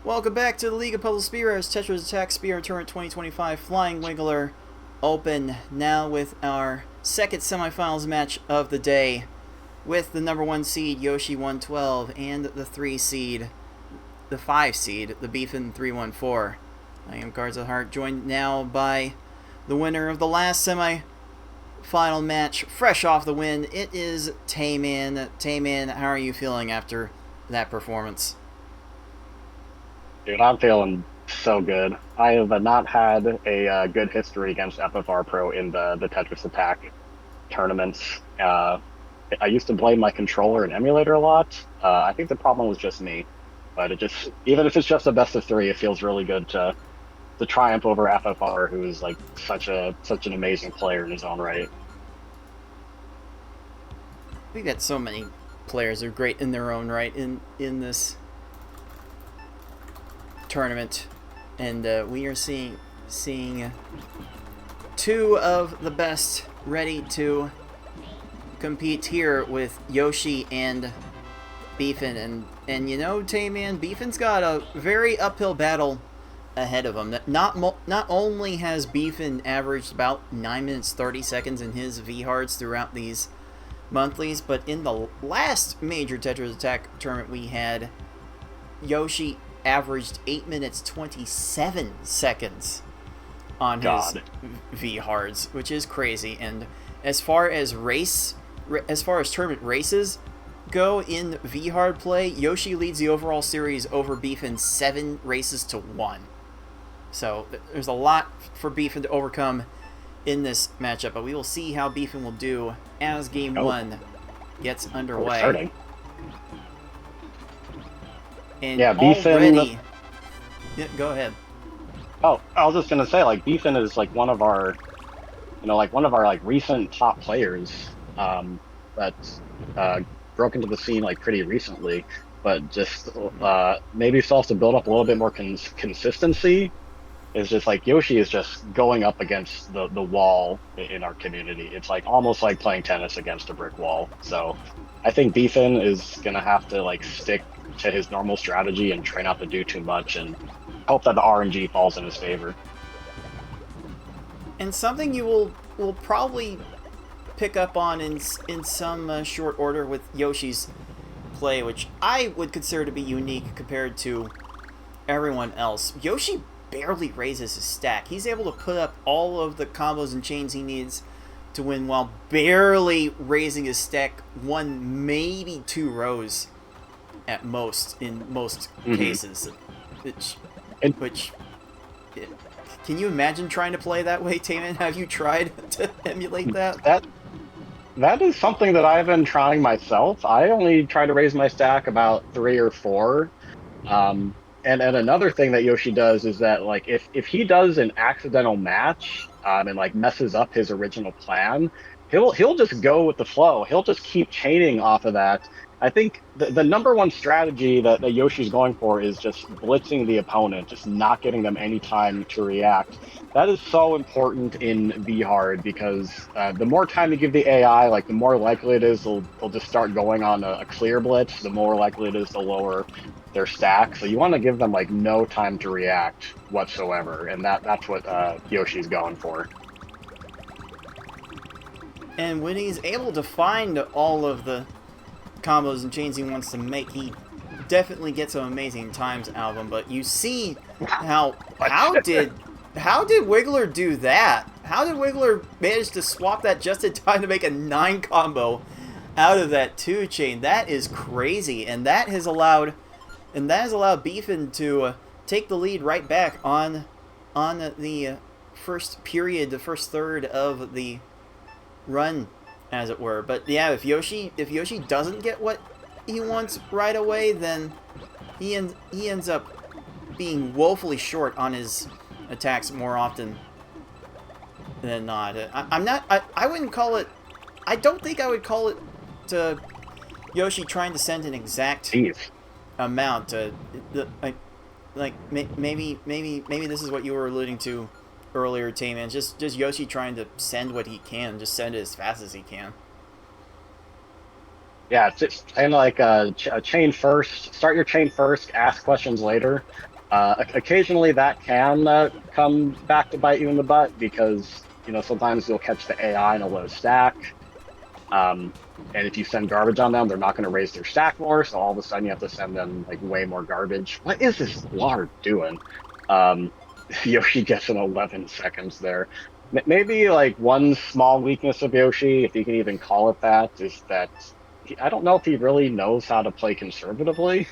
Welcome back to the League of Puzzle Speedrunners Tetris Attack Speedrun Tournament 2025 Flying Wiggler Open. Now with our second semifinals match of the day with the number 1 seed Yoschi112 and the 3 seed, the 5 seed, the thebfin314. I am Guards of the Heart, joined now by the winner of the last semi-final match, fresh off the win. It is Tayman. Tayman, how are you feeling after that performance? Dude, I'm feeling so good. I have not had a good history against FFR Pro in the Tetris Attack tournaments. I used to blame my controller and emulator a lot. I think the problem was just me, but it just even if it's just a best of three, it feels really good to triumph over FFR, who is like such an amazing player in his own right. We got so many players who are great in their own right in this tournament, and we are seeing two of the best ready to compete here with Yoshi and Beefin. And you know, Tayman, Beefin's got a very uphill battle ahead of him. Not only has Beefin averaged about 9 minutes 30 seconds in his V-Hards throughout these monthlies, but in the last major Tetris Attack tournament we had, Yoshi averaged 8 minutes 27 seconds on his V-Hards, which is crazy. And as far as tournament races go in V-Hard play, Yoshi leads the overall series over Beefin 7 races to 1. So there's a lot for Beefin to overcome in this matchup, but we will see how Beefin will do as game one gets underway. And yeah, already... Yeah, go ahead. Oh, I was just gonna say, like, Beefin is like one of our, like recent top players that's broke into the scene like pretty recently, but just maybe still has to build up a little bit more consistency. It's just like Yoshi is just going up against the wall in our community. It's like almost like playing tennis against a brick wall. So I think Beefin is gonna have to like stick to his normal strategy and try not to do too much and hope that the RNG falls in his favor. And something you will probably pick up on in some short order with Yoshi's play, which I would consider to be unique compared to everyone else. Yoshi barely raises his stack. He's able to put up all of the combos and chains he needs to win while barely raising his stack one, maybe 2 rows at most in most cases. Which can you imagine trying to play that way, Tayman? Have you tried to emulate that? That is something that I've been trying myself. I only try to raise my stack about 3 or 4. And another thing that Yoshi does is that like if he does an accidental match and like messes up his original plan, he'll just go with the flow. He'll just keep chaining off of that. I think the number one strategy that Yoshi's going for is just blitzing the opponent, just not getting them any time to react. That is so important in V-Hard because the more time you give the AI, like the more likely it is they'll just start going on a clear blitz, the more likely it is to lower their stack. So you want to give them like no time to react whatsoever, and that's what Yoshi's going for. And when he's able to find all of the combos and chains he wants to make, he definitely gets some amazing times out of them. But you see how did Wiggler do that? How did Wiggler manage to swap that just in time to make a 9 combo out of that 2 chain? That is crazy, and that has allowed Beefin to take the lead right back on the first period, the first third of the run, as it were. But yeah, if Yoshi doesn't get what he wants right away, then he ends up being woefully short on his attacks more often than not. I wouldn't call it. I don't think I would call it to Yoshi trying to send an exact amount. Maybe this is what you were alluding to earlier, Tayman. Just Yoshi trying to send what he can, just send it as fast as he can. Yeah, it's kind of like a chain first. Start your chain first, ask questions later. Occasionally that can come back to bite you in the butt because, sometimes you'll catch the AI in a low stack. And if you send garbage on them, they're not going to raise their stack more, so all of a sudden you have to send them like way more garbage. What is this water doing? Um, Yoshi gets in 11 seconds there. Maybe like one small weakness of Yoshi, if you can even call it that, is that I don't know if he really knows how to play conservatively.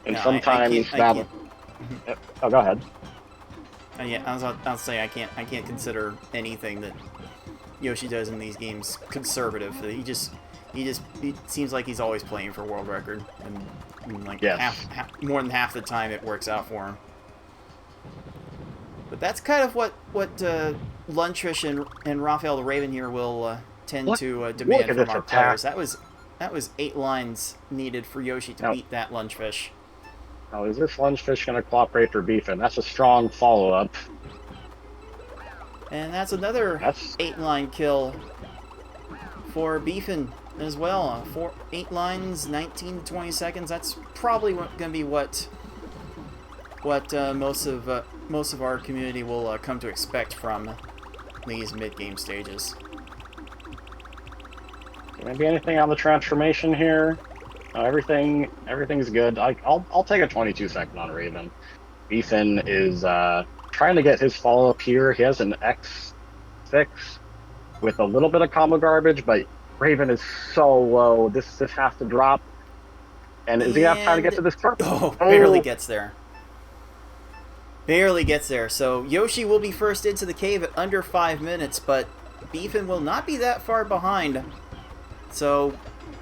And Yeah, I can't. sometimes that. Oh, go ahead. Yeah, I'll say I can't consider anything that Yoshi does in these games conservative. He seems like he's always playing for world record, and like Yes. more than half the time it works out for him. But that's kind of what Luntrish and Raphael the Raven here will tend to demand from our players. That was 8 lines needed for Yoshi to beat that Lunchfish. Now, is this Lunchfish going to cooperate for beefing? That's a strong follow-up. And that's another 8-line kill for Beefin as well. 8 lines, 19 to 20 seconds. That's probably going to be what most of our community will come to expect from these mid-game stages. Maybe anything on the transformation here? Everything's good. I'll take a 22-second on Raven. Beefin is trying to get his follow-up here. He has an X6 with a little bit of combo garbage, but Raven is so low. This has to drop. And is he have time to get to this purple? Oh, barely gets there. Barely gets there. So Yoshi will be first into the cave at under 5 minutes, but Beefin will not be that far behind. So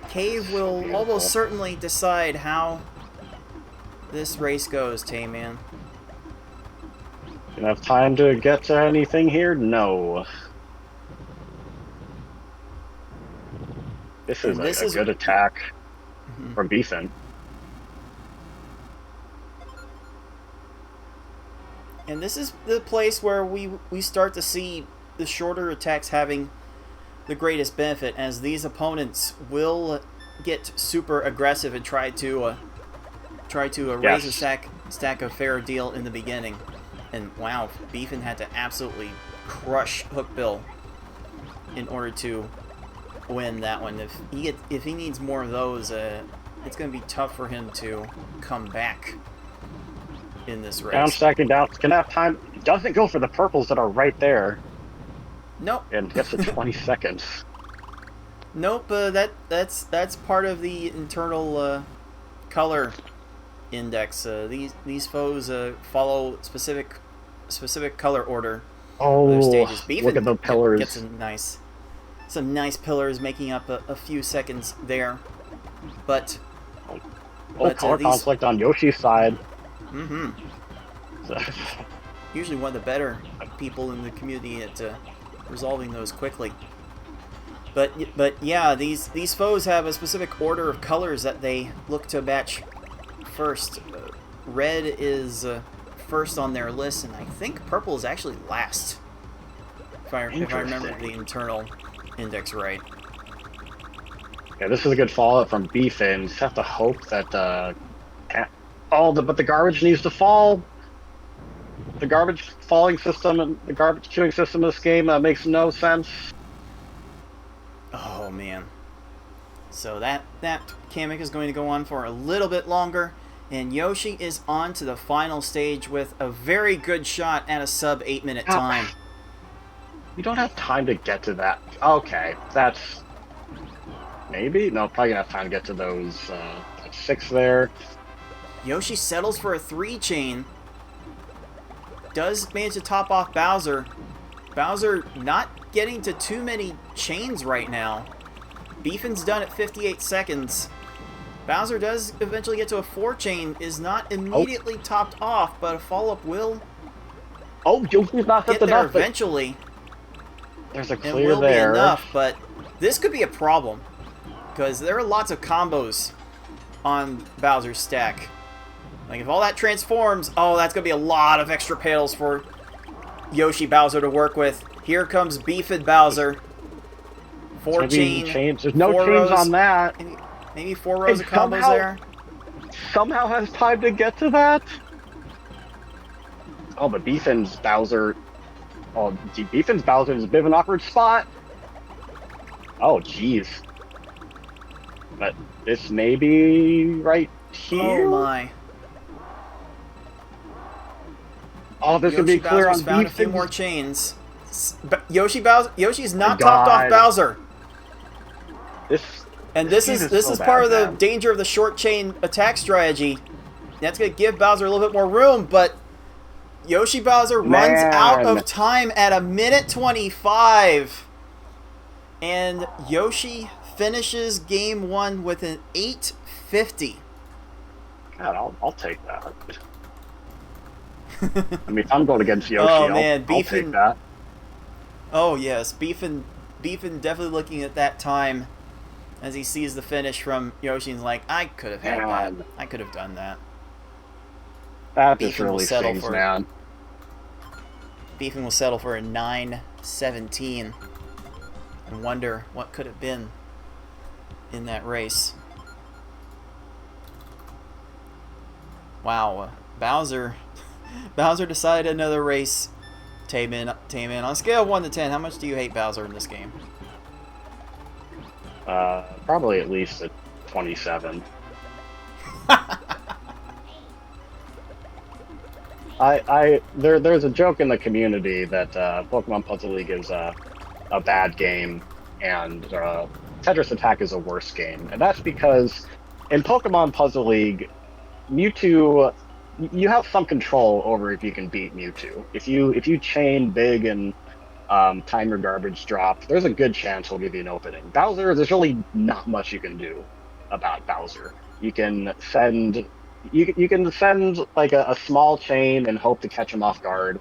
Cave will almost certainly decide how this race goes, Tay-Man. Gonna have time to get to anything here? No. This is a good attack from Beefin. And this is the place where we start to see the shorter attacks having the greatest benefit, as these opponents will get super aggressive and try to raise a stack of fair deal in the beginning. And wow, Beefin had to absolutely crush Hookbill in order to win that one. If he needs more of those, it's going to be tough for him to come back in this race. Down stacking down. Can have time. Doesn't go for the purples that are right there. Nope. And gets to 20 seconds. Nope. That's part of the internal color index. These foes follow specific color order. Oh, for their stages. Beefin look at the pillars. Gets some nice pillars, making up a few seconds there. But color conflict on Yoshi's side. Mm-hmm. Usually one of the better people in the community at resolving those quickly. But yeah, these foes have a specific order of colors that they look to batch first. Red is first on their list, and I think purple is actually last. If I remember the internal index right. Yeah, this is a good follow-up from Beefin. Just have to hope that but the garbage needs to fall. The garbage falling system and the garbage queuing system of this game makes no sense. Oh man. So that Kamek is going to go on for a little bit longer, and Yoshi is on to the final stage with a very good shot at a sub 8-minute time. You don't have time to get to that. Okay, that's maybe probably gonna have time to get to those 6 there. Yoshi settles for a 3-chain. Does manage to top off Bowser. Bowser not getting to too many chains right now. Beefin's done at 58 seconds. Bowser does eventually get to a 4-chain, is not immediately topped off, but a follow-up will Yoshi's not get there eventually. There's a clear and will there. Be enough, but this could be a problem, because there are lots of combos on Bowser's stack. Like, if all that transforms, that's going to be a lot of extra paddles for Yoshi Bowser to work with. Here comes Beefin Bowser. 4 chain. There's no chains on that. Maybe 4 rows And of combos there. somehow has time to get to that. Oh, but Beefin's Bowser. Oh, Beefin's Bowser is a bit of an awkward spot. Oh, jeez. But this may be right Oh here. my. Oh, this would be Yoshi clear Bowser's on found a few Beefin's. more chains. Yoshi's My not topped off God. Bowser. This And this this game is so part bad, of the man. danger of the short chain attack strategy. That's going to give Bowser a little bit more room, but Yoshi Bowser runs out Man. of time at 1:25. And Yoshi finishes game 1 with an 850. God, I'll take that. I mean, if I'm going against Yoshi, Oh man, I'll take that. Oh yes, Beefin definitely looking at that time as he sees the finish from Yoshi and is like, I could have had that. I could have done that. That just Beefin will really settle stings, for man. Beefin will settle for a 9:17 and wonder what could have been in that race. Wow, Bowser decided another race. Tame-in, on a scale of 1 to 10, how much do you hate Bowser in this game? Probably at least a 27. There's a joke in the community that Pokemon Puzzle League is a bad game and Tetris Attack is a worse game, and that's because in Pokemon Puzzle League, Mewtwo, you have some control over if you can beat Mewtwo. If you chain big and time your garbage drop, there's a good chance he'll give you an opening. Bowser, there's really not much you can do about Bowser. You can send like a small chain and hope to catch him off guard,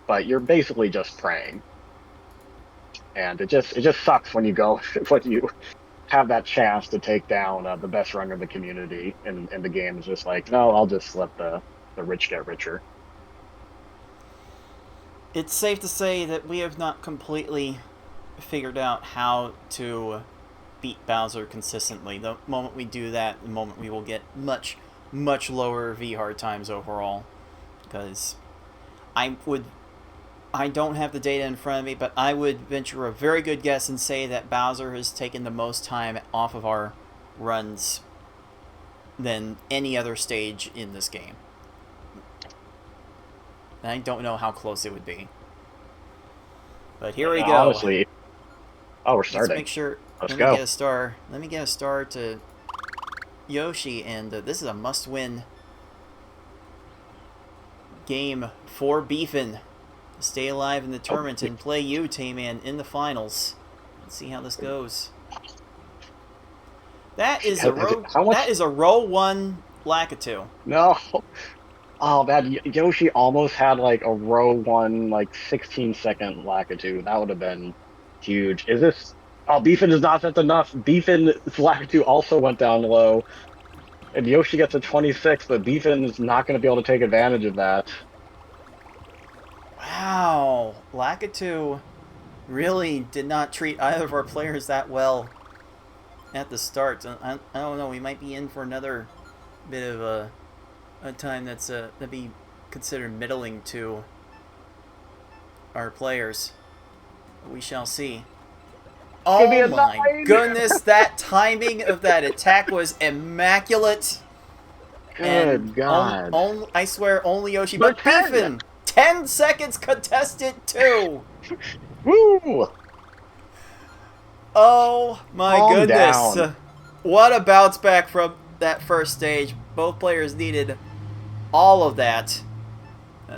but you're basically just praying. And it just sucks when you go when you have that chance to take down the best runner of the community, and the game is just like, no, I'll just let the rich get richer. It's safe to say that we have not completely figured out how to beat Bowser consistently. The moment we do that, the moment we will get much, much lower V hard times overall. Because I don't have the data in front of me, but I would venture a very good guess and say that Bowser has taken the most time off of our runs than any other stage in this game. And I don't know how close it would be. But here we go. Honestly, we're starting. Let's make sure. Let's Let go. me get a star. Let me get a star to Yoshi, and this is a must-win game for Beefin. Stay alive in the tournament and play you, Tame-in, in the finals. Let's see how this goes. That is a row. That is a row 1 Lakitu. No. Oh man, Yoshi almost had like a row 1, like 16-second Lakitu. That would have been huge. Is this? Oh, Beefin is not set enough. Beefin's Lakitu also went down low, and Yoshi gets a 26, but Beefin is not going to be able to take advantage of that. Wow, Lakitu really did not treat either of our players that well at the start. I don't know. We might be in for another bit of a time that's that'd be considered middling to our players. We shall see. Oh my goodness, that timing of that attack was immaculate. Good God. I swear, only Yoshi, but Beefin, 10 seconds contested too. Woo! Oh my Calm goodness. down. What a bounce back from that first stage. Both players needed all of that.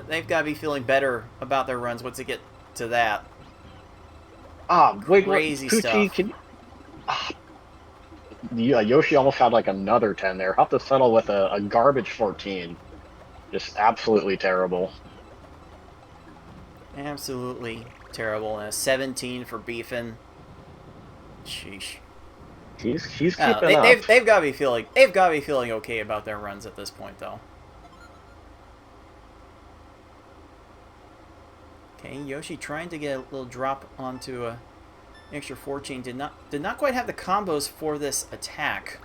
They've got to be feeling better about their runs once they get to that. Wait, crazy Poochie, stuff. Yeah, Yoshi almost had like another 10 there. Have to settle with a garbage 14. Just absolutely terrible. Absolutely terrible. And a 17 for Beefin. Sheesh. He's keeping up. They've got to be feeling okay about their runs at this point, though. Okay, Yoshi trying to get a little drop onto a extra 14. Did not quite have the combos for this attack.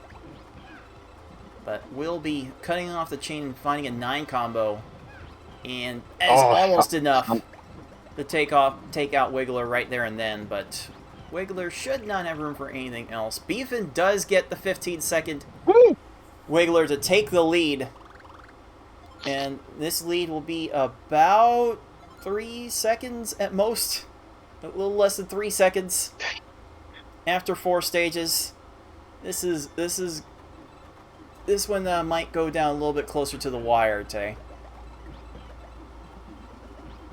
but we'll be cutting off the chain and finding a 9 combo, and that is Oh, almost enough to take out Wiggler right there and then, but Wiggler should not have room for anything else. Beefin does get the 15-second Wiggler to take the lead, and this lead will be about 3 seconds at most, a little less than 3 seconds after 4 stages. This one might go down a little bit closer to the wire, Tay.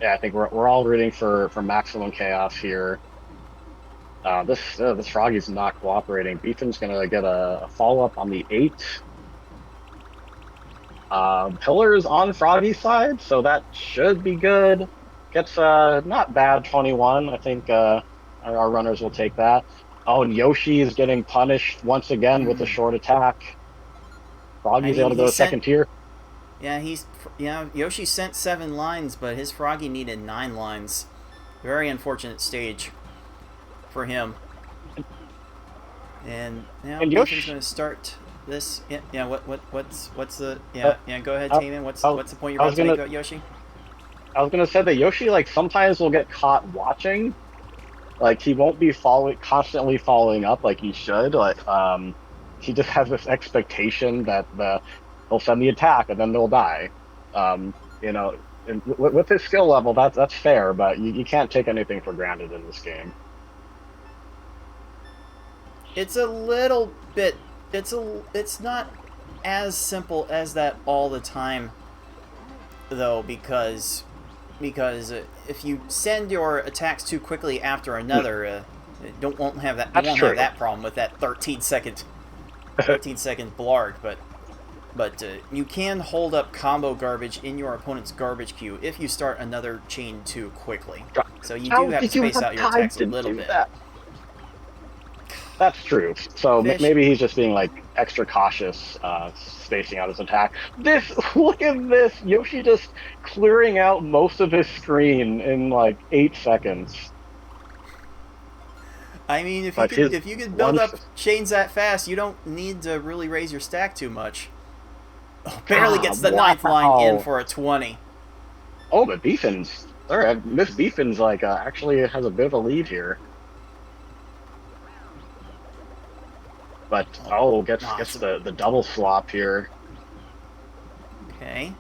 Yeah, I think we're all rooting for maximum chaos here. This Froggy's not cooperating. Beefin's gonna get a follow up on the 8. Pillar's on Froggy's side, so that should be good. Gets not bad 21. I think our runners will take that. Oh, and Yoshi is getting punished once again with a short attack. Froggy's able to go to second tier. Yeah, Yoshi sent 7 lines, but his Froggy needed 9 lines. Very unfortunate stage for him. And now Yoshi's going to start this. Yeah. What's the? Yeah. Go ahead, Taman. What's the point you're about to make about Yoshi? I was going to say that Yoshi sometimes will get caught watching. He won't be constantly following up like he should. He just has this expectation that they'll send the attack and then they'll die. With his skill level, that's fair, but you can't take anything for granted in this game. It's a little bit. It's not as simple as that all the time, though, because if you send your attacks too quickly after another, you won't have that problem with that 13-second blarg, but you can hold up combo garbage in your opponent's garbage queue if you start another chain too quickly. So you do have to space out your attacks a little bit. That's true. So maybe he's just being extra cautious, spacing out his attack. Look at this! Yoshi just clearing out most of his screen in 8 seconds. I mean, if you could build up chains that fast, you don't need to really raise your stack too much. Oh, barely gets the 9th line in for a 20. Oh, but Beefin's Miss Beefin's actually has a bit of a lead here. But gets the double flop here. Okay.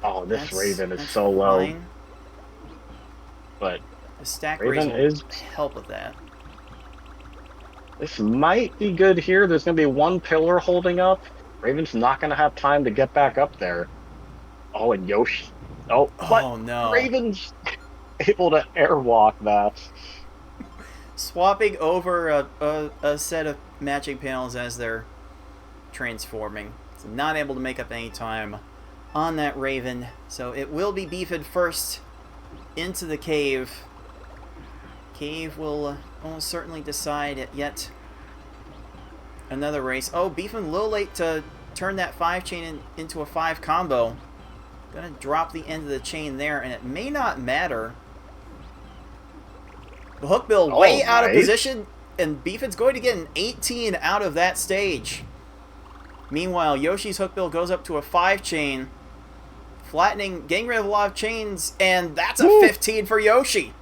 Oh, this Raven is so low. Fine. But the stack Raven raise will help with that. This might be good here. There's going to be one pillar holding up. Raven's not going to have time to get back up there. Oh, and Yoshi. Oh no. Raven's able to airwalk that. Swapping over a set of matching panels as they're transforming. So not able to make up any time on that Raven. So it will be Beefin first into the cave. Cave will almost certainly decide yet another race. Oh, Beefin a little late to turn that 5 chain into a 5 combo. Gonna drop the end of the chain there, and it may not matter. The hookbill way out of position, and Beefin's going to get an 18 out of that stage. Meanwhile, Yoshi's hookbill goes up to a 5 chain, flattening, getting rid of a lot of chains, and that's a 15 for Yoshi.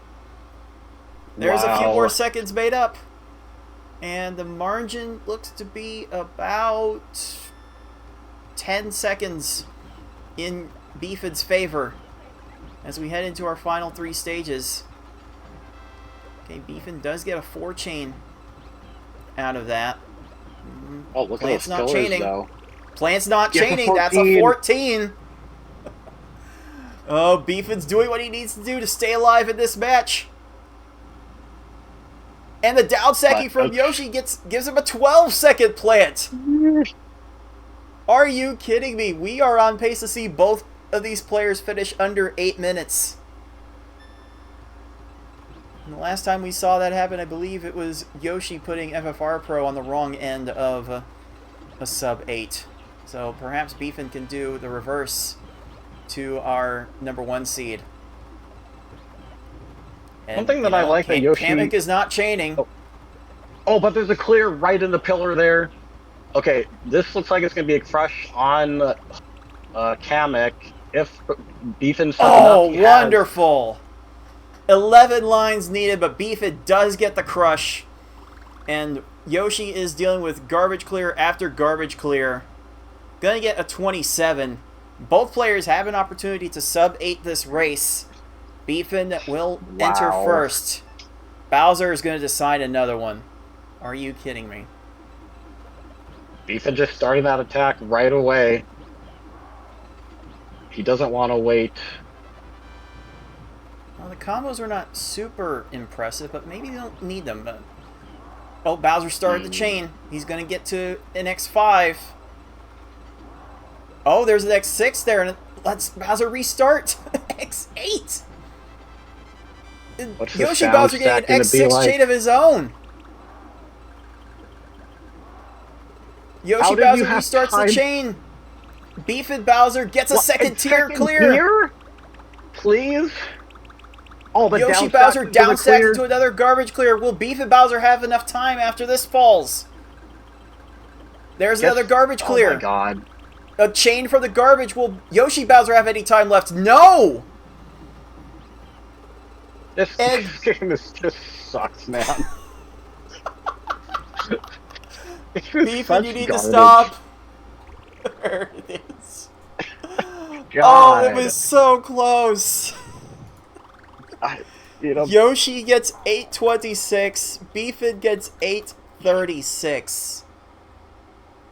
There's a few more seconds made up, and the margin looks to be about 10 seconds in Beefin's favor as we head into our final 3 stages. Okay, Beefin does get a 4 chain out of that. Oh, look Plant's at not those chaining. though. Plant's not chaining. That's a 14. Oh, Beefin's doing what he needs to do to stay alive in this match. And the down second from Yoshi gives him a 12-second plant. Are you kidding me? We are on pace to see both of these players finish under 8 minutes. And the last time we saw that happen, I believe it was Yoshi putting FFR Pro on the wrong end of a sub 8. So perhaps Beefin can do the reverse to our number 1 seed. And, one thing that I like that Yoshi... Kamek is not chaining. Oh, but there's a clear right in the pillar there. Okay, this looks like it's going to be a crush on Kamek. If Beefin's tough enough, Oh, he has. wonderful! 11 lines needed, but Beefit does get the crush. And Yoshi is dealing with garbage clear after garbage clear. Gonna get a 27. Both players have an opportunity to sub-8 this race. Beefin will enter Wow. first. Bowser is gonna decide another one. Are you kidding me? Beefin just starting that attack right away. He doesn't want to wait. Well, the combos are not super impressive, but maybe they don't need them. Oh, Bowser started the chain. He's gonna get to an X5. Oh, there's an X6 there, and let's Bowser restart. X8. What's the Yoshi sound Bowser stack getting an gonna be X6 like? chain of his own. Yoshi How did you Bowser have restarts the time? chain. Beefed Bowser gets a What, second tier second clear. tier? Please? Oh, the Yoshi down Bowser stack into the downstacks clear? into another garbage clear. Will Beefed Bowser have enough time after this falls? There's another garbage clear. Oh my god. A chain from the garbage. Will Yoshi Bowser have any time left? No! This game just sucks, man. Beefed, you need garbage. to stop. There it is. God. Oh, it was so close. You know, Yoshi gets 826. Beefed gets 836.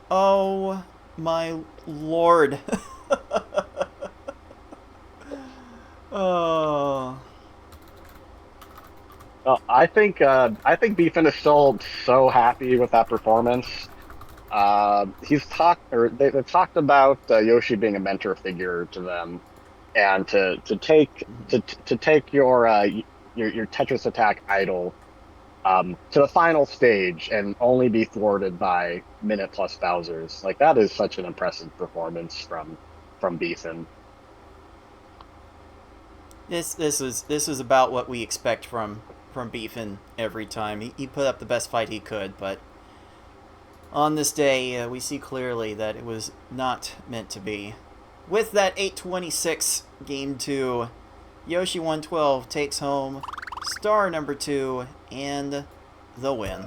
Oh my lord. Oh. I think Beefin is still so happy with that performance. They've talked about Yoshi being a mentor figure to them, and to take your Tetris attack idol to the final stage and only be thwarted by minute plus Bowser's. Like, that is such an impressive performance from Beefin. This was about what we expect from Beefin every time. He put up the best fight he could, but on this day we see clearly that it was not meant to be. With that 826 game 2, Yoschi112 takes home star number 2 and the win.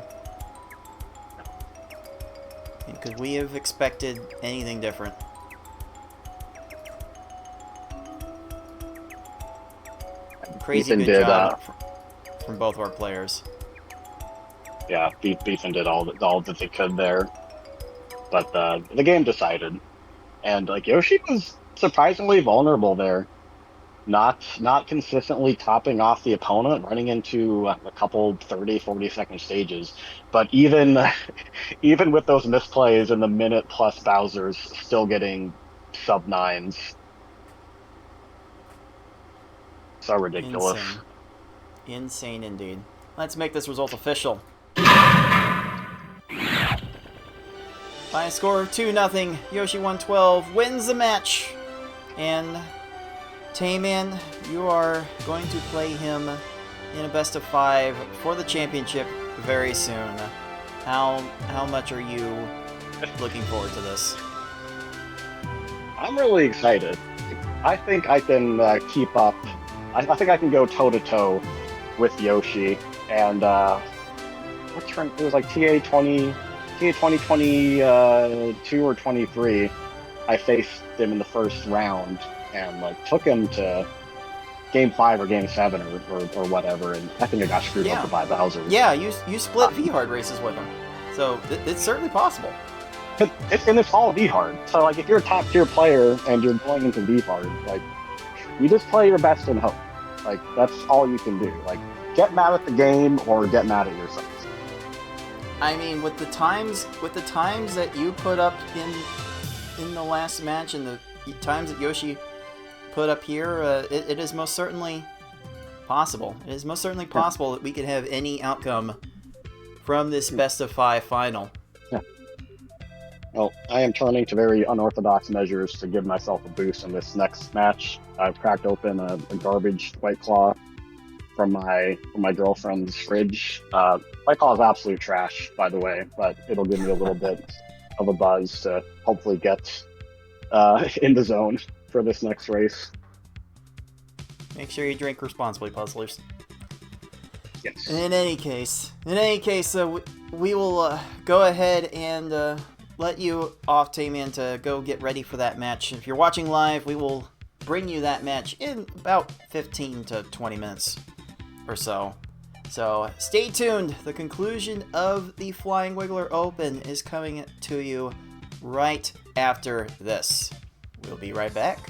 And could we have expected anything different? Crazy Beefin good did, job from both our players. Yeah, Beefin did all that they could there, but the game decided, and like Yoshi was surprisingly vulnerable there, not consistently topping off the opponent, running into a couple 30-40 second stages, but even even with those misplays and the minute plus Bowser's, still getting sub nines. So ridiculous. Insane. Insane indeed. Let's make this result official. By a score of 2-0, Yoschi112 wins the match. And Tayman, you are going to play him in a best of 5 for the championship very soon. How much are you looking forward to this? I'm really excited. I think I can keep up. I think I can go toe-to-toe with Yoshi. And what's your, it was like TA 2022 or 23. I faced him in the first round and like took him to game 5 or game 7 or whatever, and I think I got screwed over by Bowser. Yeah, you split V-Hard races with him. So it's certainly possible. And it's all V-Hard. So like if you're a top tier player and you're going into V-Hard, like you just play your best and hope. Like that's all you can do. Like get mad at the game or get mad at yourself. I mean, with the times that you put up in the last match and the times that Yoshi put up here, it is most certainly possible. It is most certainly possible that we could have any outcome from this best of 5 final. Yeah. Well, I am turning to very unorthodox measures to give myself a boost in this next match. I've cracked open a garbage White Claw from my girlfriend's fridge. White Claw is absolute trash, by the way, but it'll give me a little bit of a buzz to hopefully get in the zone for this next race. Make sure you drink responsibly, puzzlers. Yes. In any case, we will go ahead and let you off, Tamian, to go get ready for that match. If you're watching live, we will bring you that match in about 15 to 20 minutes or so. So stay tuned. The conclusion of the Flying Wiggler Open is coming to you right after this. We'll be right back.